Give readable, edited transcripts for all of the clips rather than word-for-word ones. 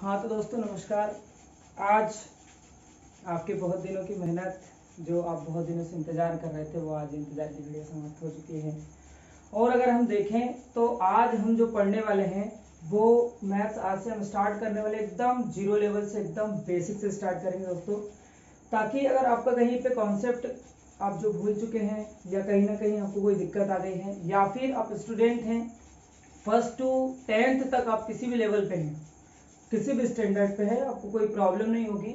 हाँ तो दोस्तों नमस्कार। आज आपके बहुत दिनों की मेहनत जो आप बहुत दिनों से इंतज़ार कर रहे थे वो आज इंतज़ार की घड़ियाँ समाप्त हो चुकी है। और अगर हम देखें तो आज हम जो पढ़ने वाले हैं वो मैथ्स आज से हम स्टार्ट करने वाले एकदम जीरो लेवल से, एकदम बेसिक से स्टार्ट करेंगे दोस्तों, ताकि अगर आपका कहीं पे कॉन्सेप्ट आप जो भूल चुके हैं या कहीं ना कहीं आपको कोई दिक्कत आ गई है या फिर आप स्टूडेंट हैं फर्स्ट टू 10th तक, आप किसी भी लेवल पे हैं, किसी भी स्टैंडर्ड पे है, आपको कोई प्रॉब्लम नहीं होगी।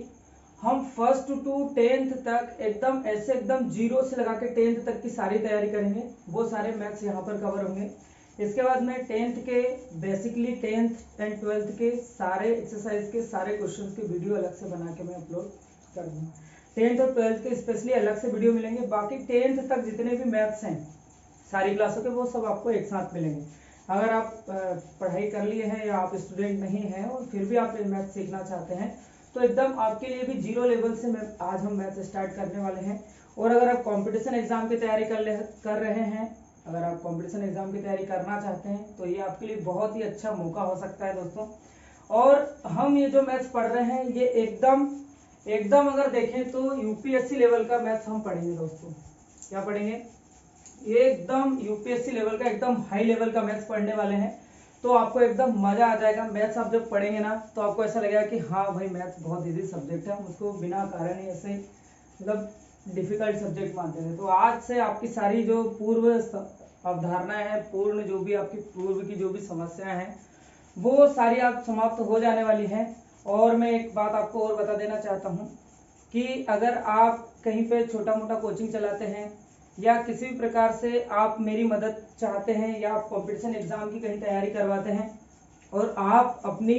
हम फर्स्ट टू 10th तक एकदम ऐसे एकदम जीरो से लगा के 10th तक की सारी तैयारी करेंगे, वो सारे मैथ्स यहाँ पर कवर होंगे। इसके बाद मैं 10th के बेसिकली 10th एंड 12th के सारे एक्सरसाइज के सारे क्वेश्चन के वीडियो अलग से बना के मैं अपलोड कर दूंगा। 10th और 12th के स्पेशली अलग से वीडियो मिलेंगे। बाकी 10th तक जितने भी मैथ्स हैं सारी क्लासों के, वो सब आपको एक साथ मिलेंगे। अगर आप पढ़ाई कर लिए हैं या आप स्टूडेंट नहीं हैं और फिर भी आप मैथ सीखना चाहते हैं तो एकदम आपके लिए भी जीरो लेवल से आज हम मैथ स्टार्ट करने वाले हैं। और अगर आप कंपटीशन एग्जाम की तैयारी कर रहे हैं, अगर आप कंपटीशन एग्जाम की तैयारी करना चाहते हैं तो ये आपके लिए बहुत ही अच्छा मौका हो सकता है दोस्तों। और हम ये जो मैथ्स पढ़ रहे हैं ये एकदम एकदम अगर देखें तो यूपीएससी लेवल का मैथ्स हम पढ़ेंगे दोस्तों। क्या पढ़ेंगे? ये एकदम यूपीएससी लेवल का, एकदम हाई लेवल का मैथ्स पढ़ने वाले हैं। तो आपको एकदम मजा आ जाएगा। मैथ्स आप जब पढ़ेंगे ना तो आपको ऐसा लगेगा कि हाँ भाई मैथ्स बहुत इजी सब्जेक्ट है, हम उसको बिना कारण ही ऐसे मतलब डिफिकल्ट सब्जेक्ट मानते थे। तो आज से आपकी सारी जो पूर्व अवधारणाएं हैं, पूर्ण जो भी आपकी पूर्व की जो भी समस्याएं हैं वो सारी आप समाप्त हो जाने वाली हैं। और मैं एक बात आपको और बता देना चाहता हूँ कि अगर आप कहीं पे छोटा मोटा कोचिंग चलाते हैं या किसी भी प्रकार से आप मेरी मदद चाहते हैं या आप कंपटीशन एग्जाम की कहीं तैयारी करवाते हैं और आप अपनी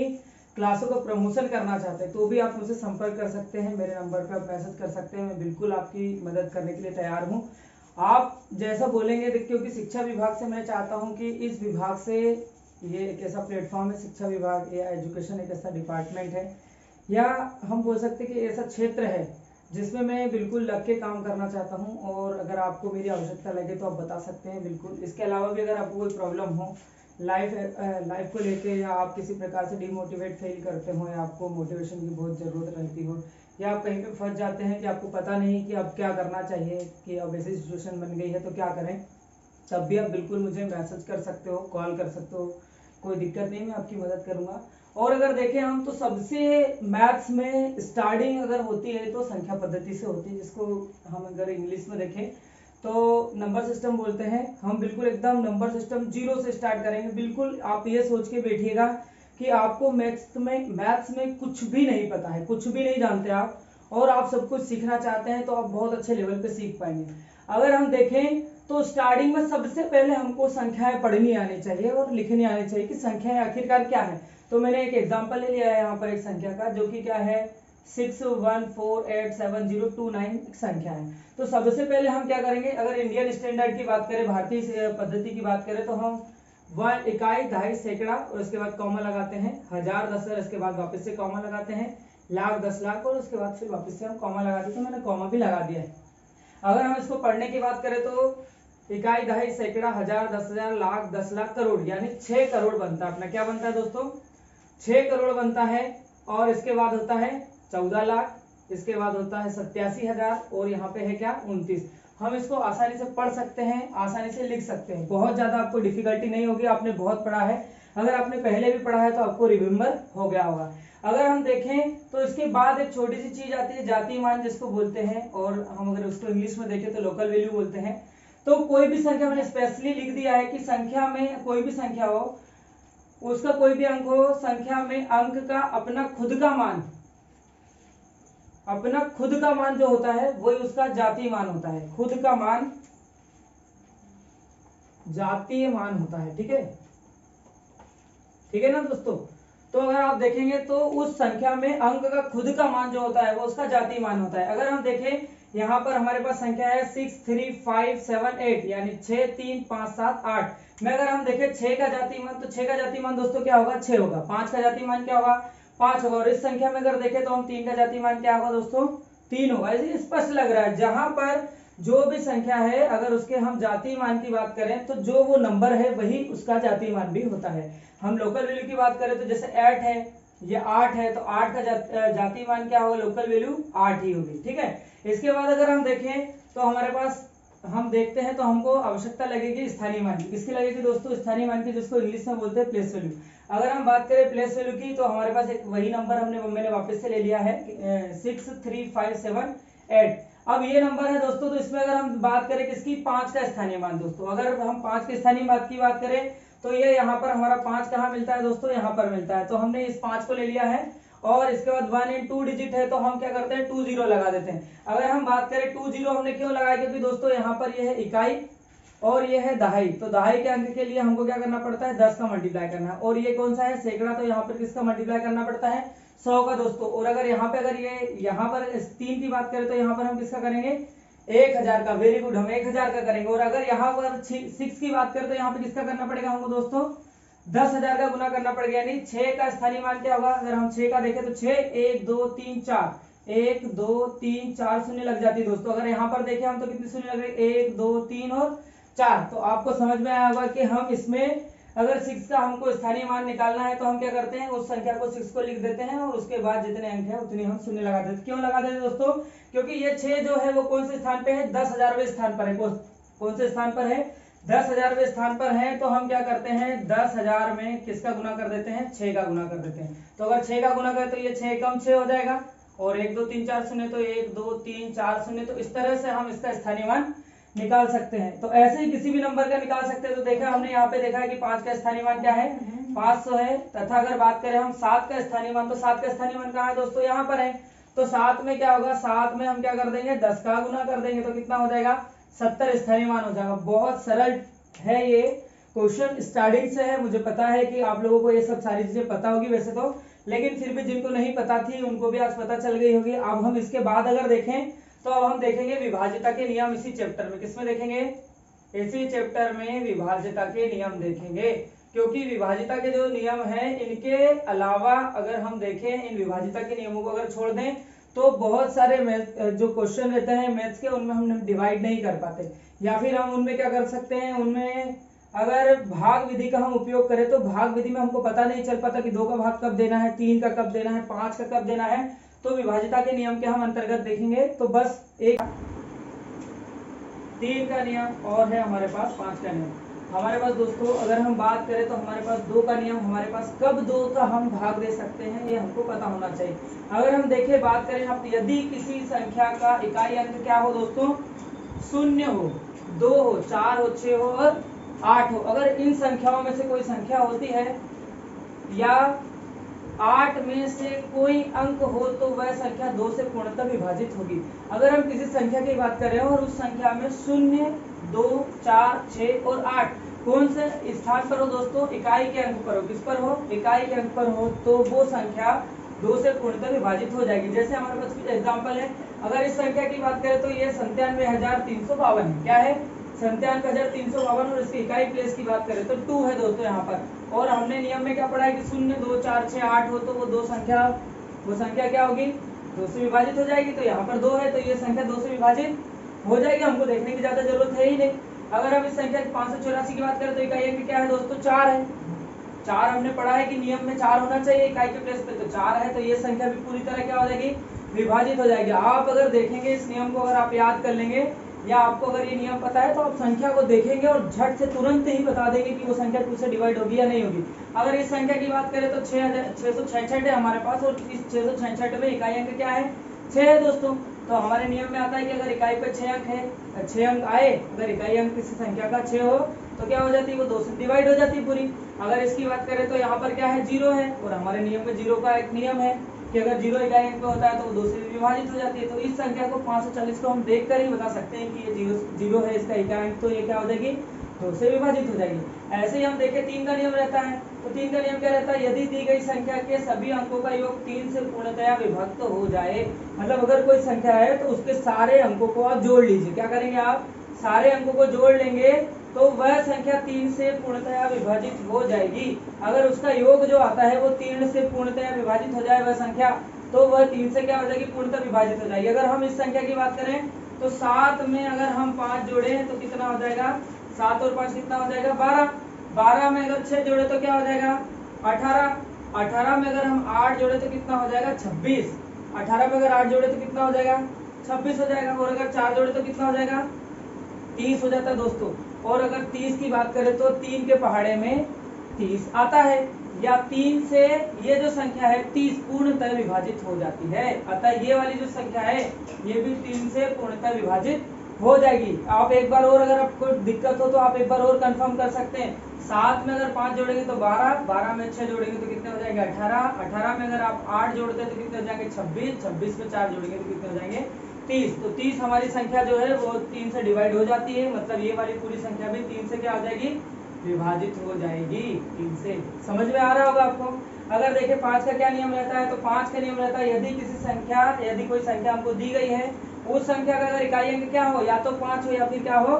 क्लासों का प्रमोशन करना चाहते हैं तो भी आप मुझसे संपर्क कर सकते हैं। मेरे नंबर पर आप मैसेज कर सकते हैं, मैं बिल्कुल आपकी मदद करने के लिए तैयार हूँ। आप जैसा बोलेंगे, क्योंकि शिक्षा विभाग से मैं चाहता हूँ कि इस विभाग से, ये एक ऐसा प्लेटफॉर्म है, शिक्षा विभाग या एजुकेशन एक ऐसा डिपार्टमेंट है या हम बोल सकते हैं कि ऐसा क्षेत्र है जिसमें मैं बिल्कुल लग के काम करना चाहता हूं। और अगर आपको मेरी आवश्यकता लगे तो आप बता सकते हैं बिल्कुल। इसके अलावा भी अगर आपको कोई प्रॉब्लम हो लाइफ को लेके, या आप किसी प्रकार से डिमोटिवेट फील करते हो या आपको मोटिवेशन की बहुत ज़रूरत रहती हो, या आप कहीं पे फंस जाते हैं कि आपको पता नहीं कि अब क्या करना चाहिए, कि अब ऐसी सिचुएशन बन गई है तो क्या करें, तब भी आप बिल्कुल मुझे मैसेज कर सकते हो, कॉल कर सकते हो, कोई दिक्कत नहीं, मैं आपकी मदद करूंगा। और अगर देखें हम तो सबसे मैथ्स में स्टार्टिंग अगर होती है तो संख्या पद्धति से होती है, जिसको हम अगर इंग्लिश में देखें तो नंबर सिस्टम बोलते हैं। हम बिल्कुल एकदम नंबर सिस्टम जीरो से स्टार्ट करेंगे। बिल्कुल आप ये सोच के बैठिएगा कि आपको मैथ्स में कुछ भी नहीं पता है, कुछ भी नहीं जानते आप, और आप सब कुछ सीखना चाहते हैं तो आप बहुत अच्छे लेवल पे सीख पाएंगे। अगर हम देखें तो स्टार्टिंग में सबसे पहले हमको संख्याएं पढ़नी आनी चाहिए और लिखनी आनी चाहिए कि संख्याएं आखिरकार क्या है। तो मैंने एक एग्जांपल ले लिया है यहाँ पर एक संख्या का, जो कि क्या है 61487029 एक संख्या है। तो सबसे पहले हम क्या करेंगे, अगर इंडियन स्टैंडर्ड की बात करें, भारतीय पद्धति की बात करें, तो हम 1 इकाई, दहाई, सैकड़ा और उसके बाद कॉमा लगाते हैं, 1000 10 हजार, इसके बाद वापस से कॉमा लगाते हैं, लाख 10 लाख, और उसके बाद फिर वापस से हम कॉमा लगाते हैं। तो मैंने कॉमा भी लगा दिया है। अगर हम इसको पढ़ने की बात करें तो इकाई, दहाई, सैकड़ा, 1000 10 हजार, लाख 10 लाख, करोड़, यानी 6 करोड़ बनता है अपना। क्या बनता है दोस्तों? 6 करोड़ बनता है। और इसके बाद होता है 14 लाख, इसके बाद होता है 87,000, और यहाँ पे है क्या 29। हम इसको आसानी से पढ़ सकते हैं, आसानी से लिख सकते हैं, बहुत ज्यादा आपको डिफिकल्टी नहीं होगी। आपने बहुत पढ़ा है, अगर आपने पहले भी पढ़ा है तो आपको रिमेम्बर हो गया होगा। अगर हम देखें तो इसके बाद एक छोटी सी चीज आती है जाति मान, जिसको बोलते हैं, और हम अगर उसको इंग्लिश में देखें तो लोकल वैल्यू बोलते हैं। तो कोई भी संख्या, मैंने स्पेशली लिख दिया है कि संख्या में कोई भी संख्या हो, उसका कोई भी अंक हो, संख्या में अंक का अपना खुद का मान, अपना खुद का मान जो होता है वही उसका जातीय मान होता है। खुद का मान जातीय मान होता है। ठीक है, ठीक है ना दोस्तों? तो अगर आप देखेंगे तो उस संख्या में अंक का खुद का मान जो होता है वो उसका जातीय मान होता है। अगर हम देखें यहाँ पर हमारे पास संख्या है 63578, यानी 6 3 5 7 8 में अगर हम देखें 6 का जातीय मान, तो 6 का जातीय मान दोस्तों क्या होगा? 6 होगा। 5 का जातीय मान क्या होगा? 5 होगा। और इस संख्या में अगर देखें तो हम 3 का जातीय मान क्या होगा दोस्तों? 3 होगा। इसे स्पष्ट लग रहा है। जहां पर जो भी संख्या है अगर उसके हम जातीय मान की बात करें तो जो वो नंबर है वही उसका जातीय मान भी होता है। हम लोकल वैल्यू की बात करें तो जैसे 8 है, ये 8 है, तो 8 का जाति मान क्या होगा, लोकल वैल्यू 8 ही होगी। ठीक है, इसके बाद अगर हम देखें तो हमारे पास हम देखते हैं तो हमको आवश्यकता लगेगी स्थानीय मान की। किसकी लगेगी दोस्तों, स्थानीय मान की, जिसको इंग्लिश में बोलते हैं प्लेस वैल्यू। अगर हम बात करें प्लेस वैल्यू की तो हमारे पास एक वही नंबर मैंने वापस से ले लिया है 63578। अब ये नंबर है दोस्तों, तो इसमें अगर हम बात करें किसकी, 5 का स्थानीय मान दोस्तों, अगर हम 5 के स्थानीय मान की बात करें तो ये यहाँ पर हमारा 5 कहाँ मिलता है दोस्तों, यहाँ पर मिलता है। तो हमने इस 5 को ले लिया है और इसके बाद 1 इन 2 डिजिट है तो हम क्या करते हैं 2 0 लगा देते हैं। अगर हम बात करें 2 0 हमने क्यों लगाया, क्योंकि दोस्तों यहाँ पर ये है इकाई और ये है दहाई, तो दहाई के अंक के लिए हमको क्या करना पड़ता है, 10 का मल्टीप्लाई करना है। और ये कौन सा है, सैकड़ा, तो यहाँ पर किसका मल्टीप्लाई करना पड़ता है, 100 का दोस्तों। और अगर यहाँ पे अगर ये यहाँ पर 3 की बात करें तो यहाँ पर हम किसका करेंगे, 1000 का। वेरी गुड, हम 1000 का करेंगे। और अगर यहाँ पर 6 की बात करें तो यहाँ पे किसका करना पड़ेगा हमको दोस्तों, 10,000 का गुना करना पड़ेगा। यानी 6 का स्थानीय मान क्या होगा, अगर हम 6 का देखें तो 6 1 2 3 4 1 2 3 4 शून्य लग जाती है दोस्तों। अगर यहाँ पर देखें हम तो कितनी शून्य लग रही है, 1 2 3 और 4। तो आपको समझ में आया होगा कि हम इसमें अगर 6 का हमको स्थानीय मान निकालना है तो हम क्या करते हैं, उस संख्या को 6 को लिख देते हैं और उसके बाद जितने अंक है उतनी हम शून्य लगा देते हैं। क्यों लगा देते हैं दोस्तों, क्योंकि ये 6 जो है वो कौन से स्थान पे है, 10,000वें स्थान पर है। कौन से स्थान पर है, 10,000वें स्थान पर है। तो हम क्या करते हैं, 10,000 में किसका गुना कर देते हैं, 6 का गुना कर देते हैं। तो अगर 6 का गुना करें तो ये 6 कम 6 हो जाएगा और 1 2 3 4 शून्य, तो 1 2 3 4 शून्य। तो इस तरह से हम इसका स्थानीय मान निकाल सकते हैं। तो ऐसे ही किसी भी नंबर का निकाल सकते हैं। तो देखा हमने यहाँ पे देखा है कि 5 का स्थानीय मान क्या है, 500 है। तथा अगर बात करें हम 7 का स्थानीय मान, तो 7 का स्थानीय मान कहाँ है दोस्तों, यहाँ पर है। तो 7 में क्या होगा, 7 में हम क्या कर देंगे, 10 का गुना कर देंगे तो कितना हो जाएगा, 70 स्थानीय मान हो जाएगा। बहुत सरल है ये क्वेश्चन, स्टार्टिंग से है। मुझे पता है कि आप लोगों को ये सब सारी चीजें पता होगी वैसे तो, लेकिन फिर भी जिनको नहीं पता थी उनको भी आज पता चल गई होगी। अब हम इसके बाद अगर देखें तो अब हम देखेंगे विभाज्यता के नियम इसी चैप्टर में। किसमें देखेंगे, इसी चैप्टर में विभाज्यता के नियम देखेंगे। क्योंकि विभाज्यता के जो नियम हैं इनके अलावा अगर हम देखें, इन विभाज्यता के नियमों को अगर छोड़ दें तो बहुत सारे जो क्वेश्चन रहते हैं मैथ्स के, उनमें हम डिवाइड नहीं कर पाते। या फिर हम उनमें क्या कर सकते हैं, उनमें अगर भाग विधि का हम उपयोग करें तो भाग विधि में हमको पता नहीं चल पाता कि 2 का भाग कब देना है, 3 का कब देना है, 5 का कब देना है। तो विभाज्यता के नियम के हम अंतर्गत देखेंगे। तो बस एक 3 का नियम और है हमारे पास 5 का नियम। हमारे पास दोस्तों अगर हम बात करें तो हमारे पास 2 का नियम, हमारे पास कब 2 का हम भाग दे सकते हैं ये हमको पता होना चाहिए। अगर हम देखें बात करें आप, यदि किसी संख्या का इकाई अंक क्या हो दोस्तों, 0 हो, 2 हो, 4 हो, 6 हो और 8 हो। अगर इन संख्याओं में से कोई संख्या होती है या 8 में से कोई अंक हो तो वह संख्या 2 से पूर्णतः विभाजित होगी। अगर हम किसी संख्या की बात करें और उस संख्या में 0 2 4 6 और 8 कौन से स्थान पर हो दोस्तों, इकाई के अंक पर हो। किस पर हो, इकाई के अंक पर हो, तो वो संख्या 2 से पूर्णतः विभाजित हो जाएगी। जैसे हमारे पास कुछ एग्जाम्पल है। अगर इस संख्या की बात करें तो ये 97,352 है। क्या है, 97,352। और इसकी इकाई प्लेस की बात करें तो 2 है दोस्तों यहाँ पर। और हमने नियम में क्या पढ़ा है कि 0 2 4 6 8 हो तो वो संख्या क्या होगी, 2 से विभाजित हो जाएगी। तो यहाँ पर 2 है तो ये संख्या 2 से विभाजित हो जाएगी, हमको देखने की ज्यादा जरूरत है ही नहीं। अगर हम इस संख्या 584 की बात करें तो इकाई अंक क्या है दोस्तों, 4 है। 4 हमने पढ़ा है कि नियम में 4 होना चाहिए इकाई के प्लेस पे, तो 4 है। तो ये संख्या भी पूरी तरह क्या हो जाएगी, विभाजित हो जाएगी। आप अगर देखेंगे इस नियम को, अगर आप याद कर लेंगे या आपको अगर ये नियम पता है तो आप संख्या को देखेंगे और झट से तुरंत ही बता देंगे कि वो संख्या 2 से डिवाइड होगी या नहीं होगी। अगर इस संख्या की बात करें तो 666 है हमारे पास, और इस 666 में इकाई अंक क्या है, 6 है दोस्तों। तो हमारे नियम में आता है कि अगर इकाई पे 6 अंक है, 6 अंक आए, अगर इकाई अंक किसी संख्या का 6 हो तो क्या हो जाती है, वो 2 से डिवाइड हो जाती है पूरी। अगर इसकी बात करें तो यहाँ पर क्या है, 0 है। और हमारे नियम में 0 का एक नियम है कि अगर 0 इकाई अंक पे होता है तो वो 2 से विभाजित हो जाती है। तो इस संख्या को 540 को हम देख कर ही बता सकते हैं कि ये 0 है इसका इकाई अंक, तो ये क्या हो जाएगी, 2 से विभाजित हो जाएगी। ऐसे ही हम देखें 3 का नियम रहता है। तो 3 का नियम क्या रहता है, यदि दी गई संख्या के सभी अंकों का योग 3 से पूर्णतया विभक्त हो जाए, मतलब अगर कोई संख्या है तो उसके सारे अंकों को आप जोड़ लीजिए। क्या करेंगे आप, सारे अंकों को जोड़ लेंगे तो वह संख्या 3 से पूर्णतया विभाजित हो जाएगी। अगर उसका योग जो आता है वो 3 से पूर्णतया विभाजित हो जाए वह संख्या, तो वह 3 से क्या हो जाएगी, पूर्णतः विभाजित हो जाएगी। अगर हम इस संख्या की बात करें तो 7 में अगर हम 5 जोड़े तो कितना हो जाएगा, 7 और 5 कितना हो जाएगा, 12। 12 में अगर 6 जोड़े तो क्या हो जाएगा, 18। 18 में अगर हम 8 जोड़े तो कितना हो जाएगा 26। 18 में अगर 8 जोड़े तो कितना हो जाएगा 26 हो जाएगा। और अगर 4 जोड़े तो कितना हो जाएगा 30 हो जाता है दोस्तों। और अगर 30 की बात करें तो 3 के पहाड़े में 30 आता है, या 3 से ये जो संख्या है 30 पूर्णतः विभाजित हो जाती है। अतः ये वाली जो संख्या है ये भी 3 से पूर्णतः विभाजित हो जाएगी। आप एक बार और, अगर आपको दिक्कत हो तो आप एक बार और कंफर्म कर सकते हैं। 7 में अगर 5 जोड़ेंगे तो 12, 12 में 6 जोड़ेंगे तो कितने हो जाएंगे 18, 18 में अगर आप 8 जोड़ते हैं तो कितने हो जाएंगे 26, 26 में 4 जोड़ेंगे तो कितने हो जाएंगे 30। तो 30 हमारी संख्या जो है वो 3 से डिवाइड हो जाती है, मतलब ये वाली पूरी संख्या भी 3 से क्या हो जाएगी विभाजित हो जाएगी 3 से। समझ में आ रहा होगा आपको। अगर देखें 5 का क्या नियम रहता है, तो 5 का नियम रहता है यदि कोई संख्या हमको दी गई है, उस संख्या का अगर इकाई अंक क्या हो, या तो 5 हो या फिर क्या हो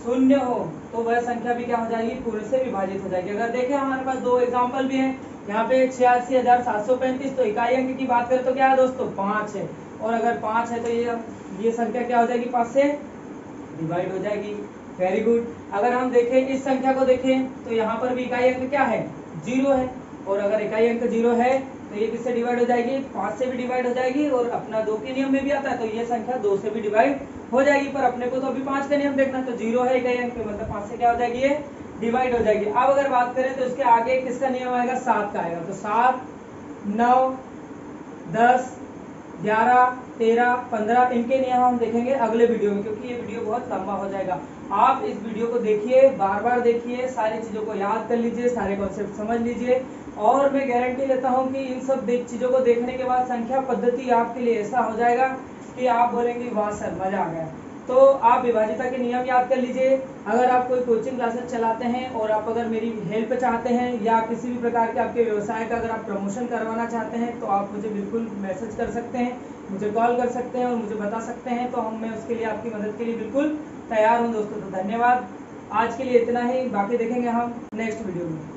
0 हो, तो वह संख्या भी क्या हो जाएगी पूर्ण से विभाजित हो जाएगी। अगर देखें हमारे पास 2 एग्जाम्पल भी हैं, यहाँ पे 86,735, तो इकाई अंक की बात करें तो क्या है दोस्तों 5 है। और अगर 5 है तो ये संख्या क्या हो जाएगी 5 से डिवाइड हो जाएगी। Very good. अगर हम देखें इस संख्या को देखें तो यहाँ पर भी इकाई अंक क्या है 0 है। और अगर इकाई अंक 0 है तो ये किससे डिवाइड हो जाएगी 5 से भी डिवाइड हो जाएगी। और अपना 2 के नियम में भी आता है तो ये संख्या 2 से भी डिवाइड हो जाएगी। पर अपने को तो अभी 5 का नियम देखना, तो 0 है इकाई अंक, मतलब 5 से क्या हो जाएगी ये डिवाइड हो जाएगी। अब अगर बात करें तो इसके आगे किसका नियम आएगा 7 का आएगा। तो 7, 9, 10, 11, 13, 15 इनके नियम हम देखेंगे अगले वीडियो में, क्योंकि ये वीडियो बहुत लंबा हो जाएगा। आप इस वीडियो को देखिए, बार बार देखिए, सारी चीज़ों को याद कर लीजिए, सारे कॉन्सेप्ट समझ लीजिए। और मैं गारंटी लेता हूँ कि इन सब चीज़ों को देखने के बाद संख्या पद्धति आपके लिए ऐसा हो जाएगा कि आप बोलेंगे वाह सर मज़ा आ गया। तो आप विभाजिता के नियम याद कर लीजिए। अगर आप कोई कोचिंग क्लासेस चलाते हैं और आप अगर मेरी हेल्प चाहते हैं या किसी भी प्रकार के आपके व्यवसाय का अगर आप प्रमोशन करवाना चाहते हैं तो आप मुझे बिल्कुल मैसेज कर सकते हैं, मुझे कॉल कर सकते हैं और मुझे बता सकते हैं। तो मैं उसके लिए आपकी मदद के लिए बिल्कुल तैयार हूँ दोस्तों। तो धन्यवाद, आज के लिए इतना ही, बाकी देखेंगे हम नेक्स्ट वीडियो में।